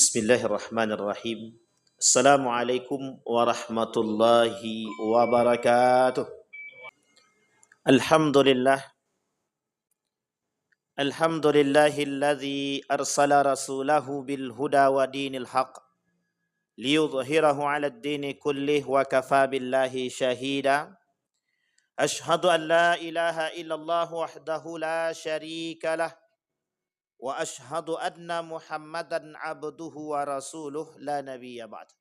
Bismillahirrahmanirrahim. Assalamualaikum warahmatullahi wabarakatuh. Alhamdulillah. Alhamdulillahilladzi arsala rasulahu bil huda wa dinil haq liyudhhirahu 'alad dini kullih wa kafa billahi shahida. Ashhadu an la ilaha illallah wahdahu la syarika lah wa ashhadu anna Muhammadan 'abduhu wa rasuluh la nabiyya ba'd.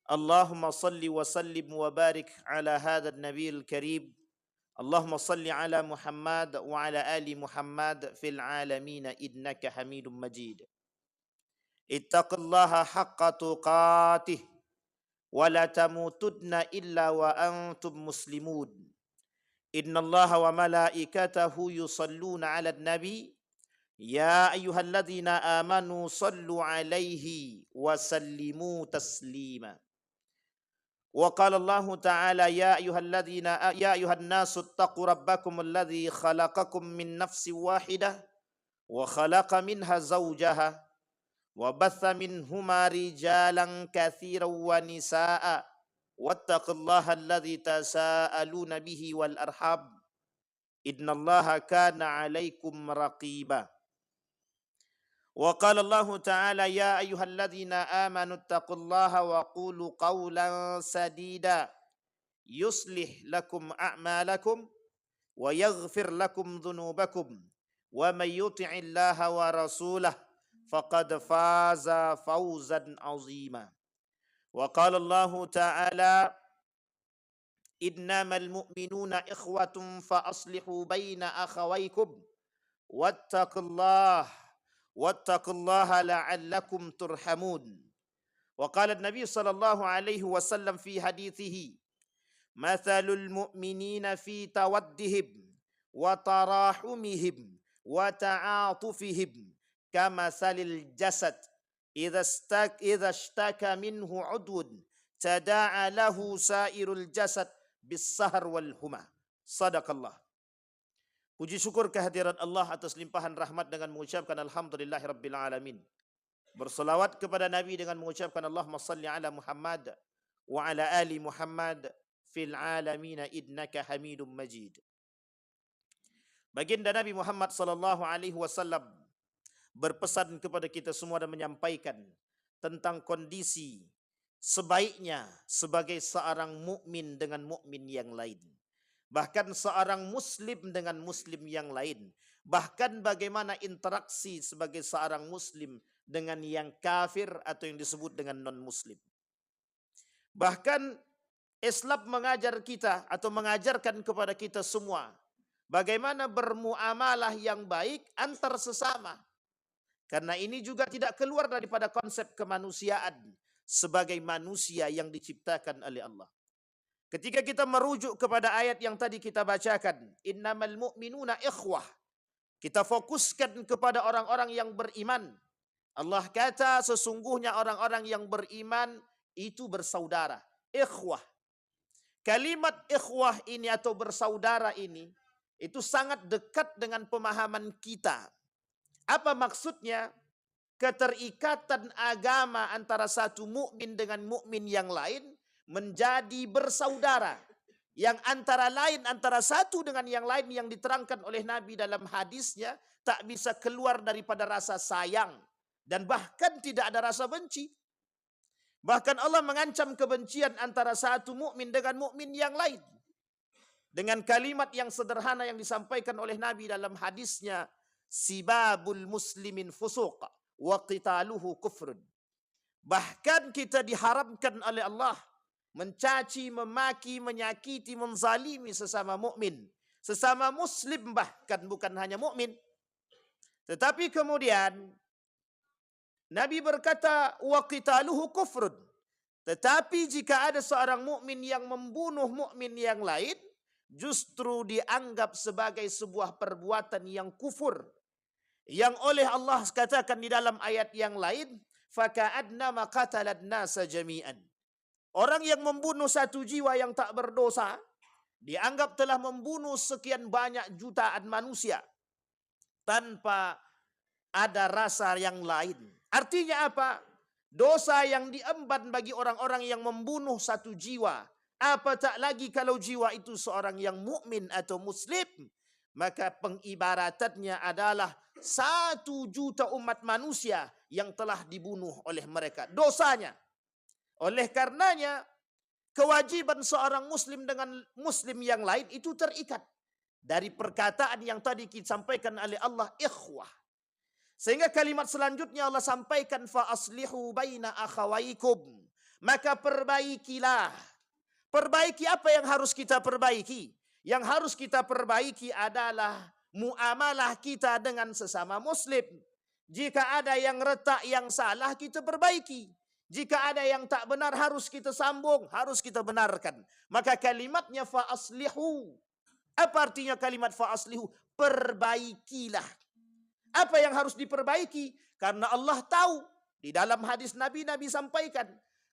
Allahumma salli wa sallim wa barik ala hadha an-nabiyil karim. Allahumma salli ala Muhammad wa ala ali Muhammad fil alamin innaka Hamidum Majid. Ittaqillaha haqqa tuqatih wa la tamutunna illa wa antum muslimun. Innallaha wa malaikatahu yusalluna 'alan nabi ya ayyuhalladzina amanu sallu 'alaihi wa sallimu taslima. وقال الله تعالى يا أيها الناس اتقوا ربكم الذي خلقكم من نفس واحدة وخلق منها زوجها وبث منهما رجالا كثيرا ونساء واتقوا الله الذي تساءلون به والأرحام إن الله كان عليكم رقيبا. وقال الله تعالى يا أيها الذين آمنوا اتقوا الله وقولوا قولا سديدا يصلح لكم أعمالكم ويغفر لكم ذنوبكم ومن يطع الله ورسوله فقد فاز فوزا عظيما. وقال الله تعالى إنما المؤمنون إخوة فأصلحوا بين أخويكم واتقوا الله لعلكم ترحمون. وقال النبي صلى الله عليه وسلم في حديثه مثل المؤمنين في تودهم وتراحمهم وتعاطفهم كمثل الجسد إذا اشتكى منه عضو تداعى له سائر الجسد بالسهر والهمة. صدق الله. Puji syukur kehadiran Allah atas limpahan rahmat dengan mengucapkan alhamdulillahirabbil alamin. Berselawat kepada Nabi dengan mengucapkan Allahumma salli ala Muhammad wa ala ali Muhammad fil alamin innaka Hamidum Majid. Baginda Nabi Muhammad sallallahu alaihi wasallam berpesan kepada kita semua dan menyampaikan tentang kondisi sebaiknya sebagai seorang mukmin dengan mukmin yang lain. Bahkan seorang muslim dengan muslim yang lain. Bahkan bagaimana interaksi sebagai seorang muslim dengan yang kafir atau yang disebut dengan non-muslim. Bahkan Islam mengajar kita atau mengajarkan kepada kita semua bagaimana bermuamalah yang baik antar sesama. Karena ini juga tidak keluar daripada konsep kemanusiaan sebagai manusia yang diciptakan oleh Allah. Ketika kita merujuk kepada ayat yang tadi kita bacakan, innamal mu'minuna ikhwah. Kita fokuskan kepada orang-orang yang beriman. Allah kata sesungguhnya orang-orang yang beriman itu bersaudara. Ikhwah. Kalimat ikhwah ini atau bersaudara ini, itu sangat dekat dengan pemahaman kita. Apa maksudnya? Keterikatan agama antara satu mukmin dengan mukmin yang lain menjadi bersaudara, yang antara lain antara satu dengan yang lain yang diterangkan oleh Nabi dalam hadisnya tak bisa keluar daripada rasa sayang dan bahkan tidak ada rasa benci. Bahkan Allah mengancam kebencian antara satu mukmin dengan mukmin yang lain dengan kalimat yang sederhana yang disampaikan oleh Nabi dalam hadisnya, sibabul muslimin fusuq wa qitaluhu kufrun. Bahkan kita diharamkan oleh Allah mencaci, memaki, menyakiti, menzalimi sesama mukmin, sesama muslim, bahkan bukan hanya mukmin. Tetapi kemudian Nabi berkata wa qitaluhu kufrun. Tetapi jika ada seorang mukmin yang membunuh mukmin yang lain, justru dianggap sebagai sebuah perbuatan yang kufur. Yang oleh Allah katakan di dalam ayat yang lain, faka'annama qatalan nasa jami'an. Orang yang membunuh satu jiwa yang tak berdosa dianggap telah membunuh sekian banyak jutaan manusia tanpa ada rasa yang lain, Artinya apa? Dosa yang diemban bagi orang-orang yang membunuh satu jiwa. Apa tak lagi kalau jiwa itu seorang yang mukmin atau muslim. Maka pengibaratannya adalah 1 juta umat manusia yang telah dibunuh oleh mereka. Dosanya. Oleh karenanya, kewajiban seorang muslim dengan muslim yang lain itu terikat. Dari perkataan yang tadi kita sampaikan oleh Allah, ikhwah. Sehingga kalimat selanjutnya Allah sampaikan, fa aslihu baina akhawaikum. Maka perbaikilah. Perbaiki apa yang harus kita perbaiki? Yang harus kita perbaiki adalah muamalah kita dengan sesama muslim. Jika ada yang retak, yang salah, kita perbaiki. Jika ada yang tak benar, harus kita sambung, harus kita benarkan. Maka kalimatnya fa aslihu. Apa artinya kalimat fa aslihu? Perbaikilah. Apa yang harus diperbaiki? Karena Allah tahu. Di dalam hadis Nabi sampaikan.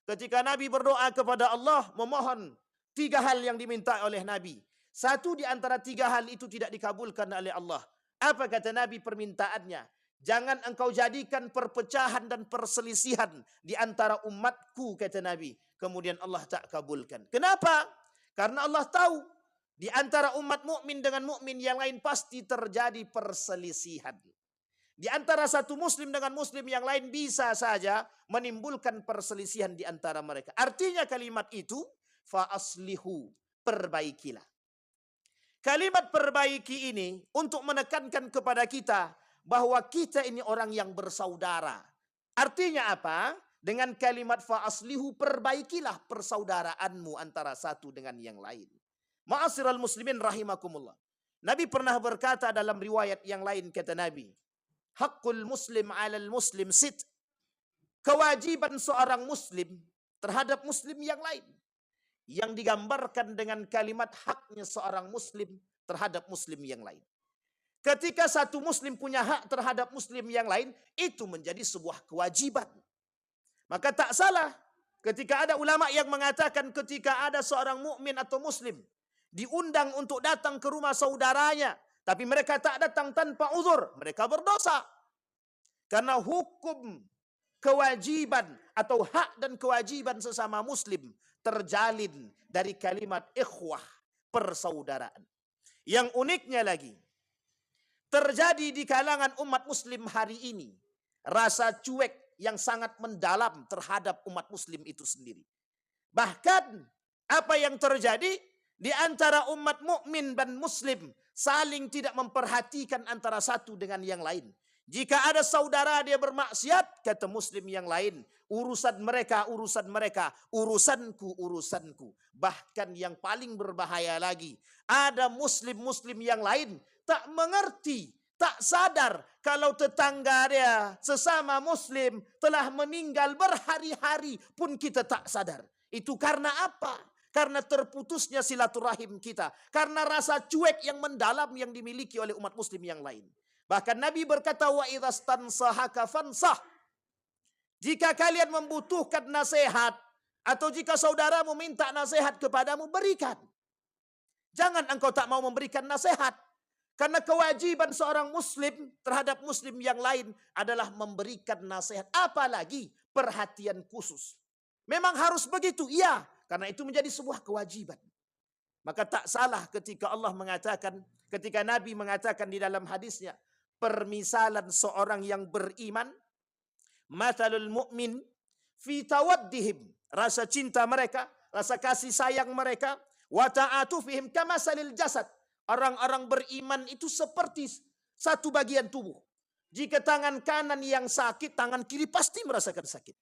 Ketika Nabi berdoa kepada Allah, memohon 3 hal yang diminta oleh Nabi. 1 di antara 3 hal itu tidak dikabulkan oleh Allah. Apa kata Nabi permintaannya? Jangan engkau jadikan perpecahan dan perselisihan di antara umatku, kata Nabi. Kemudian Allah tak kabulkan. Kenapa? Karena Allah tahu di antara umat mukmin dengan mukmin yang lain pasti terjadi perselisihan. Di antara satu muslim dengan muslim yang lain bisa saja menimbulkan perselisihan di antara mereka. Artinya kalimat itu fa aslihu, perbaikilah. Kalimat perbaiki ini untuk menekankan kepada kita bahwa kita ini orang yang bersaudara. Artinya apa? Dengan kalimat fa aslihu, perbaikilah persaudaraanmu antara satu dengan yang lain. Ma'asyiral muslimin rahimakumullah. Nabi pernah berkata dalam riwayat yang lain, kata Nabi, haqqul muslim 'alal muslim sit. Kewajiban seorang muslim terhadap muslim yang lain. Yang digambarkan dengan kalimat haknya seorang muslim terhadap muslim yang lain. Ketika satu muslim punya hak terhadap muslim yang lain, itu menjadi sebuah kewajiban. Maka tak salah ketika ada ulama yang mengatakan ketika ada seorang mukmin atau muslim diundang untuk datang ke rumah saudaranya, tapi mereka tak datang tanpa uzur, mereka berdosa. Karena hukum kewajiban atau hak dan kewajiban sesama muslim terjalin dari kalimat ikhwah, persaudaraan. Yang uniknya lagi, terjadi di kalangan umat muslim hari ini rasa cuek yang sangat mendalam terhadap umat muslim itu sendiri. Bahkan apa yang terjadi di antara umat mukmin dan muslim saling tidak memperhatikan antara satu dengan yang lain. Jika ada saudara dia bermaksiat, kata muslim yang lain, urusan mereka, urusanku. Bahkan yang paling berbahaya lagi, ada muslim-muslim yang lain tak mengerti, tak sadar kalau tetangga dia sesama muslim telah meninggal berhari-hari pun kita tak sadar. Itu karena apa? Karena terputusnya silaturahim kita. Karena rasa cuek yang mendalam yang dimiliki oleh umat muslim yang lain. Bahkan Nabi berkata, wa idzastansahaka fansah. Jika kalian membutuhkan nasihat, atau jika saudara meminta nasihat kepadamu, berikan. Jangan engkau tak mau memberikan nasihat. Karena kewajiban seorang muslim terhadap muslim yang lain adalah memberikan nasihat. Apalagi perhatian khusus. Memang harus begitu, iya. Karena itu menjadi sebuah kewajiban. Maka tak salah ketika Allah mengatakan, ketika Nabi mengatakan di dalam hadisnya, permisalan seorang yang beriman, mathalul mu'min fi tawaddihim, rasa cinta mereka, rasa kasih sayang mereka, wa ta'atufihim kamasalil jasad. Orang-orang beriman itu seperti satu bagian tubuh. Jika tangan kanan yang sakit, tangan kiri pasti merasakan sakit.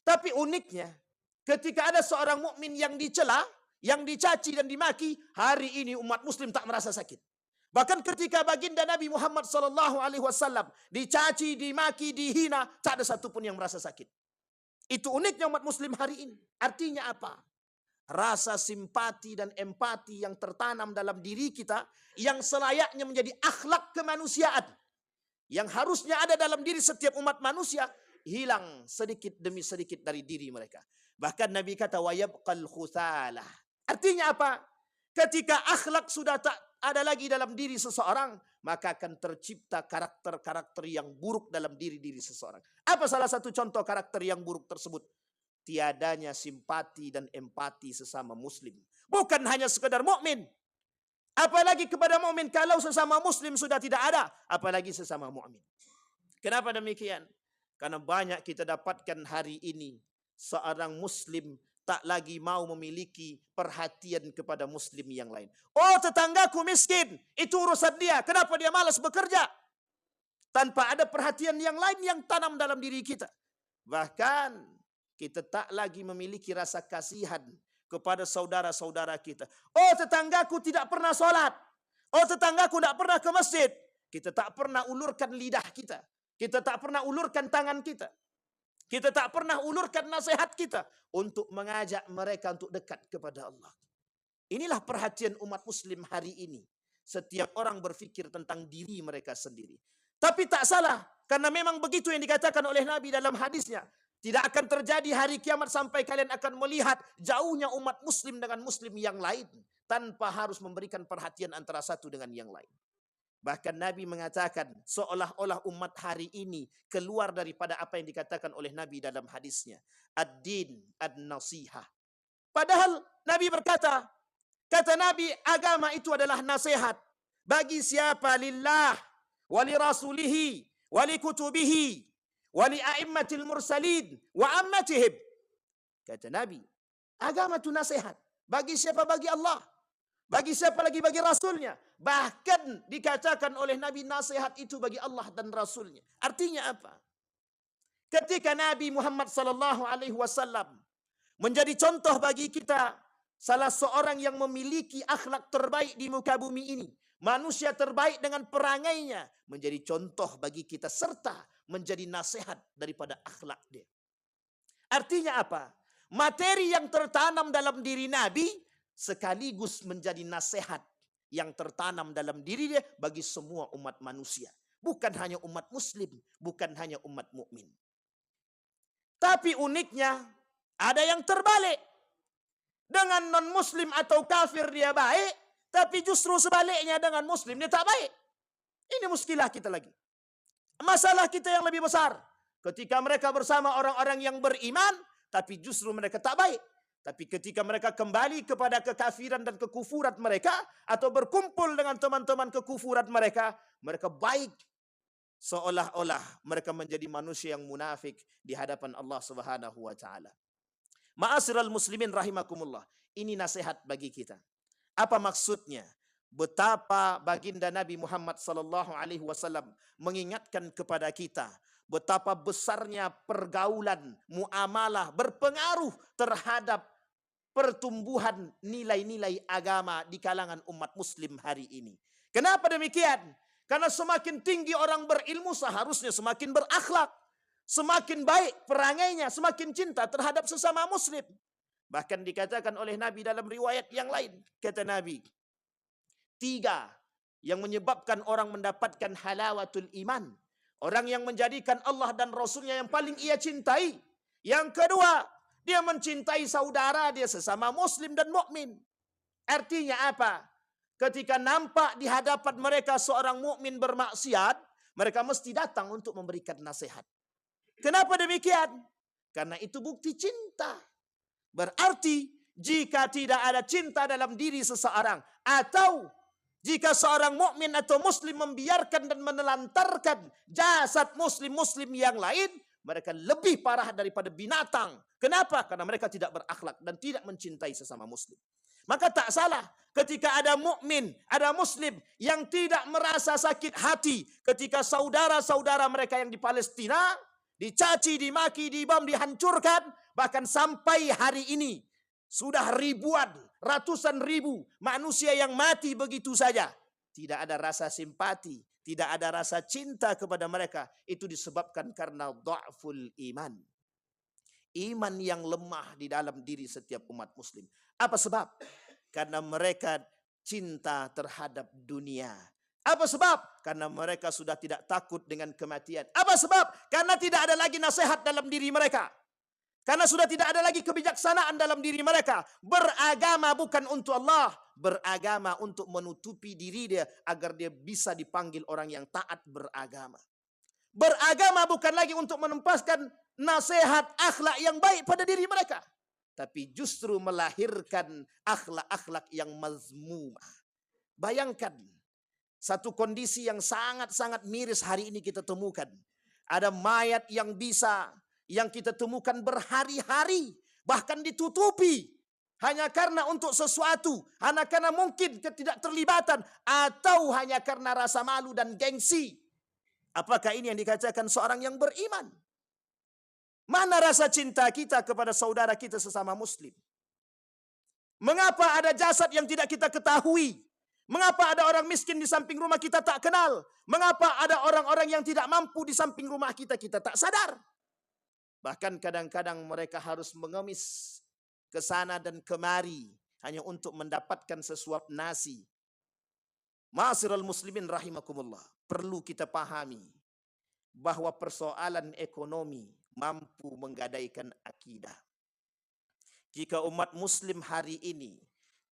Tapi uniknya, ketika ada seorang mukmin yang dicela, yang dicaci dan dimaki, hari ini umat muslim tak merasa sakit. Bahkan ketika baginda Nabi Muhammad SAW dicaci, dimaki, dihina, tak ada satupun yang merasa sakit. Itu uniknya umat muslim hari ini. Artinya apa? Rasa simpati dan empati yang tertanam dalam diri kita, yang selayaknya menjadi akhlak kemanusiaan, yang harusnya ada dalam diri setiap umat manusia, hilang sedikit demi sedikit dari diri mereka. Bahkan Nabi kata, wa yabqal khuthalah. Artinya apa? Ketika akhlak sudah tak ada lagi dalam diri seseorang, maka akan tercipta karakter-karakter yang buruk dalam diri seseorang. Apa salah satu contoh karakter yang buruk tersebut? Tiadanya simpati dan empati sesama muslim. Bukan hanya sekedar mukmin, apalagi kepada mukmin. Kalau sesama muslim sudah tidak ada, apalagi sesama mukmin. Kenapa demikian? Karena banyak kita dapatkan hari ini seorang muslim tak lagi mau memiliki perhatian kepada muslim yang lain. Oh, tetanggaku miskin, itu urusan dia. Kenapa dia malas bekerja? Tanpa ada perhatian yang lain yang tanam dalam diri kita. Bahkan kita tak lagi memiliki rasa kasihan kepada saudara-saudara kita. Oh, tetanggaku tidak pernah sholat. Oh, tetanggaku tidak pernah ke masjid. Kita tak pernah ulurkan lidah kita. Kita tak pernah ulurkan tangan kita. Kita tak pernah ulurkan nasihat kita untuk mengajak mereka untuk dekat kepada Allah. Inilah perhatian umat muslim hari ini. Setiap orang berfikir tentang diri mereka sendiri. Tapi tak salah, karena memang begitu yang dikatakan oleh Nabi dalam hadisnya. Tidak akan terjadi hari kiamat sampai kalian akan melihat jauhnya umat muslim dengan muslim yang lain, tanpa harus memberikan perhatian antara satu dengan yang lain. Bahkan Nabi mengatakan seolah-olah umat hari ini keluar daripada apa yang dikatakan oleh Nabi dalam hadisnya. Ad-din ad-nasihah. Padahal Nabi berkata, kata Nabi, agama itu adalah nasihat. Bagi siapa? Lillah, wali rasulihi, wali kutubihi, wali a'immatil mursalin, wa ammatihim. Kata Nabi, agama itu nasihat. Bagi siapa? Bagi Allah. Bagi siapa lagi? Bagi Rasulnya. Bahkan dikatakan oleh Nabi, nasihat itu bagi Allah dan Rasulnya. Artinya apa? Ketika Nabi Muhammad SAW menjadi contoh bagi kita, salah seorang yang memiliki akhlak terbaik di muka bumi ini, manusia terbaik dengan perangainya, menjadi contoh bagi kita serta menjadi nasihat daripada akhlak dia. Artinya apa? Materi yang tertanam dalam diri Nabi sekaligus menjadi nasihat yang tertanam dalam diri dia bagi semua umat manusia. Bukan hanya umat muslim, bukan hanya umat mukmin. Tapi uniknya, ada yang terbalik. Dengan non-muslim atau kafir dia baik, tapi justru sebaliknya dengan muslim dia tak baik. Ini muskilah kita lagi. Masalah kita yang lebih besar. Ketika mereka bersama orang-orang yang beriman, tapi justru mereka tak baik. Tapi ketika mereka kembali kepada kekafiran dan kekufuran mereka, atau berkumpul dengan teman-teman kekufuran mereka, mereka baik. Seolah-olah mereka menjadi manusia yang munafik di hadapan Allah Subhanahu wa taala. Ma'asyiral muslimin rahimakumullah. Ini nasihat bagi kita. Apa maksudnya? Betapa baginda Nabi Muhammad sallallahu alaihi wasallam mengingatkan kepada kita betapa besarnya pergaulan, muamalah berpengaruh terhadap pertumbuhan nilai-nilai agama di kalangan umat muslim hari ini. Kenapa demikian? Karena semakin tinggi orang berilmu seharusnya semakin berakhlak, semakin baik perangainya, semakin cinta terhadap sesama muslim. Bahkan dikatakan oleh Nabi dalam riwayat yang lain, kata Nabi, 3 yang menyebabkan orang mendapatkan halawatul iman. Orang yang menjadikan Allah dan Rasulnya yang paling ia cintai. Yang kedua, dia mencintai saudara dia sesama muslim dan mukmin. Artinya apa? Ketika nampak di hadapan mereka seorang mukmin bermaksiat, mereka mesti datang untuk memberikan nasihat. Kenapa demikian? Karena itu bukti cinta. Berarti jika tidak ada cinta dalam diri seseorang, atau jika seorang mukmin atau muslim membiarkan dan menelantarkan jasad muslim-muslim yang lain, mereka lebih parah daripada binatang. Kenapa? Karena mereka tidak berakhlak dan tidak mencintai sesama muslim. Maka tak salah ketika ada mukmin, ada muslim yang tidak merasa sakit hati ketika saudara-saudara mereka yang di Palestina dicaci, dimaki, dibom, dihancurkan, bahkan sampai hari ini sudah ribuan, ratusan ribu manusia yang mati begitu saja. Tidak ada rasa simpati, tidak ada rasa cinta kepada mereka. Itu disebabkan karena dha'ful iman. Iman yang lemah di dalam diri setiap umat muslim. Apa sebab? Karena mereka cinta terhadap dunia. Apa sebab? Karena mereka sudah tidak takut dengan kematian. Apa sebab? Karena tidak ada lagi nasihat dalam diri mereka. Karena sudah tidak ada lagi kebijaksanaan dalam diri mereka. Beragama bukan untuk Allah, beragama untuk menutupi diri dia agar dia bisa dipanggil orang yang taat beragama. Beragama bukan lagi untuk menempaskan nasihat akhlak yang baik pada diri mereka, tapi justru melahirkan akhlak-akhlak yang mazmumah. Bayangkan satu kondisi yang sangat-sangat miris hari ini kita temukan. Ada mayat yang kita temukan berhari-hari, bahkan ditutupi hanya karena untuk sesuatu, hanya karena mungkin ketidakterlibatan, atau hanya karena rasa malu dan gengsi. Apakah ini yang dikatakan seorang yang beriman? Mana rasa cinta kita kepada saudara kita sesama muslim? Mengapa ada jasad yang tidak kita ketahui? Mengapa ada orang miskin di samping rumah kita tak kenal? Mengapa ada orang-orang yang tidak mampu di samping rumah kita tak sadar? Bahkan kadang-kadang mereka harus mengemis ke sana dan kemari hanya untuk mendapatkan sesuap nasi. Ma'asyiral muslimin rahimakumullah. Perlu kita pahami bahwa persoalan ekonomi mampu menggadaikan akidah. Jika umat muslim hari ini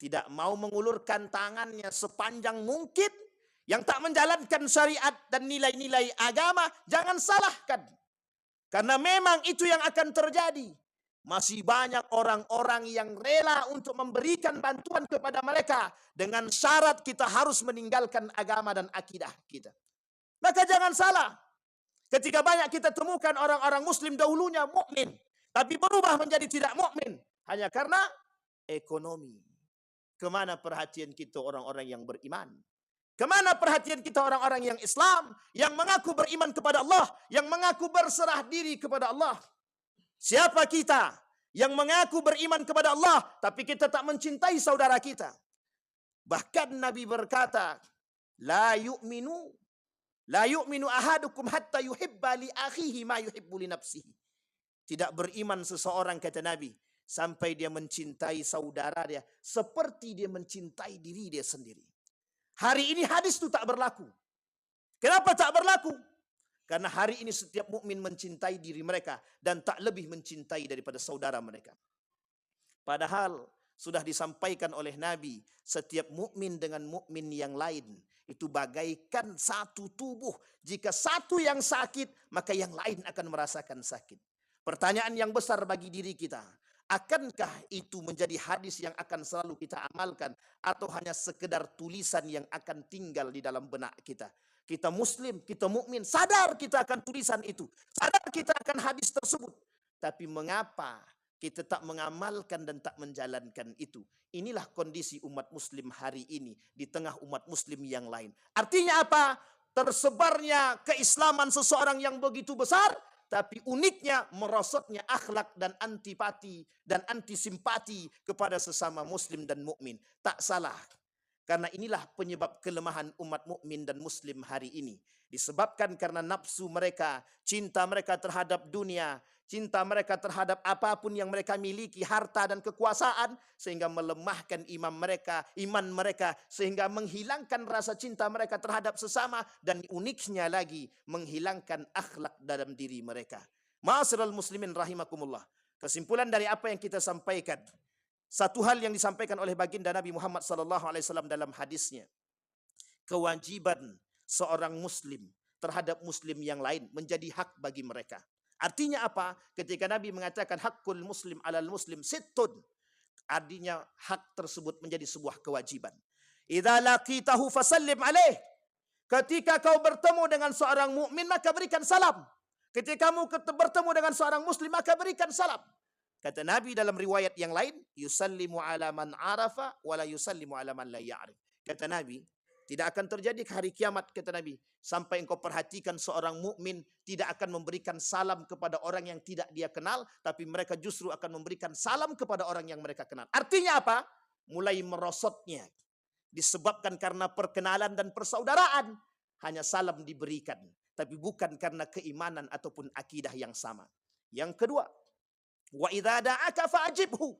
tidak mau mengulurkan tangannya sepanjang mungkin yang tak menjalankan syariat dan nilai-nilai agama, jangan salahkan. Karena memang itu yang akan terjadi. Masih banyak orang-orang yang rela untuk memberikan bantuan kepada mereka dengan syarat kita harus meninggalkan agama dan akidah kita. Maka jangan salah. Ketika banyak kita temukan orang-orang muslim dahulunya mukmin, tapi berubah menjadi tidak mukmin hanya karena ekonomi. Kemana perhatian kita orang-orang yang beriman? Kemana perhatian kita orang-orang yang Islam, yang mengaku beriman kepada Allah, yang mengaku berserah diri kepada Allah? Siapa kita yang mengaku beriman kepada Allah, tapi kita tak mencintai saudara kita? Bahkan Nabi berkata, La yu'minu ahadukum hatta yuhibba li akhihi ma yuhibbu li nafsihi. Tidak beriman seseorang, kata Nabi, sampai dia mencintai saudara dia seperti dia mencintai diri dia sendiri. Hari ini hadis itu tak berlaku. Kenapa tak berlaku? Karena hari ini setiap mukmin mencintai diri mereka dan tak lebih mencintai daripada saudara mereka. Padahal sudah disampaikan oleh Nabi, setiap mukmin dengan mukmin yang lain itu bagaikan satu tubuh. Jika satu yang sakit, maka yang lain akan merasakan sakit. Pertanyaan yang besar bagi diri kita, akankah itu menjadi hadis yang akan selalu kita amalkan, atau hanya sekedar tulisan yang akan tinggal di dalam benak kita? Kita muslim, kita mukmin, sadar kita akan tulisan itu, sadar kita akan hadis tersebut. Tapi mengapa kita tak mengamalkan dan tak menjalankan itu? Inilah kondisi umat muslim hari ini di tengah umat muslim yang lain. Artinya apa? Tersebarnya keislaman seseorang yang begitu besar, tapi uniknya merosotnya akhlak dan antipati dan antisimpati kepada sesama muslim dan mukmin. Tak salah. Karena inilah penyebab kelemahan umat mukmin dan muslim hari ini. Disebabkan karena nafsu mereka, cinta mereka terhadap dunia, cinta mereka terhadap apapun yang mereka miliki, harta dan kekuasaan, sehingga melemahkan iman mereka, sehingga menghilangkan rasa cinta mereka terhadap sesama, dan uniknya lagi menghilangkan akhlak dalam diri mereka. Ma'asyiral muslimin rahimakumullah. Kesimpulan dari apa yang kita sampaikan, satu hal yang disampaikan oleh baginda Nabi Muhammad SAW dalam hadisnya, kewajiban seorang muslim terhadap muslim yang lain menjadi hak bagi mereka. Artinya apa? Ketika Nabi mengatakan hakul muslim alal muslim sittun, artinya hak tersebut menjadi sebuah kewajiban. Idza laqitahu fasallim alaih. Ketika kau bertemu dengan seorang mukmin, maka berikan salam. Ketika kamu bertemu dengan seorang muslim, maka berikan salam. Kata Nabi dalam riwayat yang lain, yusallimu ala man arafa wala yusallimu ala man la ya'rif. Kata Nabi, tidak akan terjadi hari kiamat, kata Nabi, sampai engkau perhatikan seorang mukmin tidak akan memberikan salam kepada orang yang tidak dia kenal, tapi mereka justru akan memberikan salam kepada orang yang mereka kenal. Artinya apa? Mulai merosotnya disebabkan karena perkenalan dan persaudaraan, hanya salam diberikan, tapi bukan karena keimanan ataupun akidah yang sama. Yang kedua, wa idza da'aka fa'ajibhu.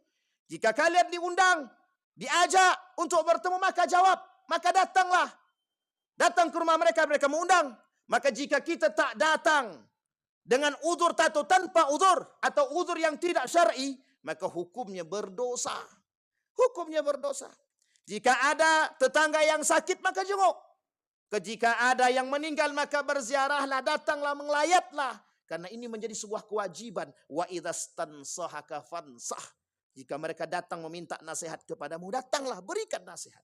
Jika kalian diundang, diajak untuk bertemu, maka jawab, maka datanglah. Datang ke rumah mereka, mereka mengundang. Maka jika kita tak datang dengan uzur atau tanpa uzur, atau uzur yang tidak syar'i, maka hukumnya berdosa. Hukumnya berdosa. Jika ada tetangga yang sakit, maka jenguk. Jika ada yang meninggal, maka berziarahlah, datanglah, mengelayatlah. Karena ini menjadi sebuah kewajiban. Wa idzastansahaka fansah. Jika mereka datang meminta nasihat kepadamu, datanglah, berikan nasihat.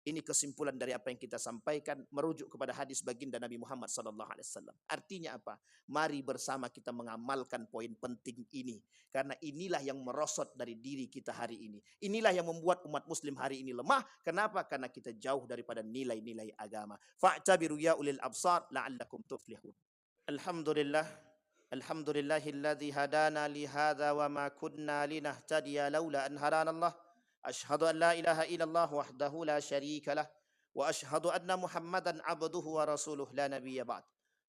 Ini kesimpulan dari apa yang kita sampaikan merujuk kepada hadis baginda Nabi Muhammad SAW. Artinya apa? Mari bersama kita mengamalkan poin penting ini. Karena inilah yang merosot dari diri kita hari ini. Inilah yang membuat umat muslim hari ini lemah. Kenapa? Karena kita jauh daripada nilai-nilai agama. Fa'tabiru ya ulil absar la'allakum tuflihun. Alhamdulillah. Alhamdulillahilladzi hadana li hadza wa ma kunna linahtadiya laula an hadana Allah. أشهد أن لا إله إلا الله وحده لا شريك له وأشهد أن محمدا عبده ورسوله لا نبي بعد.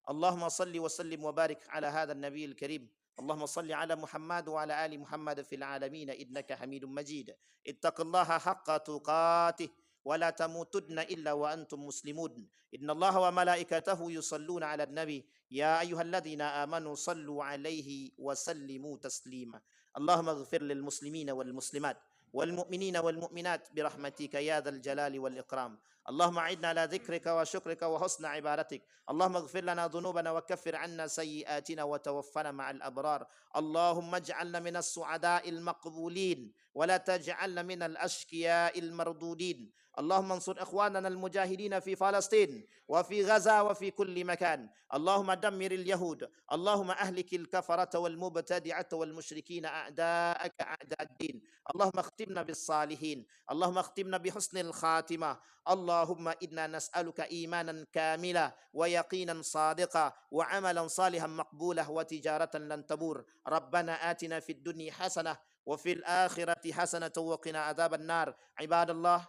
اللهم صل وسلم وبارك على هذا النبي الكريم. اللهم صل على محمد وعلى آل محمد في العالمين إنك حميد مجيد. اتق الله حق تقاته ولا تموتن إلا وأنتم مسلمون. إن الله وملائكته يصلون على النبي يا أيها الذين آمنوا صلوا عليه وسلموا تسليما. اللهم اغفر للمسلمين والمسلمات والمؤمنين والمؤمنات برحمتك يا ذا الجلال والإكرام. اللهم أعنا على ذكرك وشكرك وحسن عبادتك. اللهم اغفر لنا ذنوبنا وكفر عنا سيئاتنا وتوفنا مع الأبرار. اللهم اجعلنا من السعداء المقبولين ولا تجعلنا من الأشقياء المردودين. اللهم انصر إخواننا المجاهدين في فلسطين وفي غزة وفي كل مكان. اللهم دمر اليهود. اللهم أهلك الكفرة والمبتدعة والمشركين أعداءك أعداء الدين. اللهم اختمنا بالصالحين. اللهم اختمنا بحسن الخاتمة. اللهم إنا نسألك إيمانا كاملا ويقينا صادقا وعملا صالحا مقبولا وتجارة لن تبور. ربنا آتنا في الدنيا حسنة وفي الآخرة حسنة وقنا عذاب النار. عباد الله،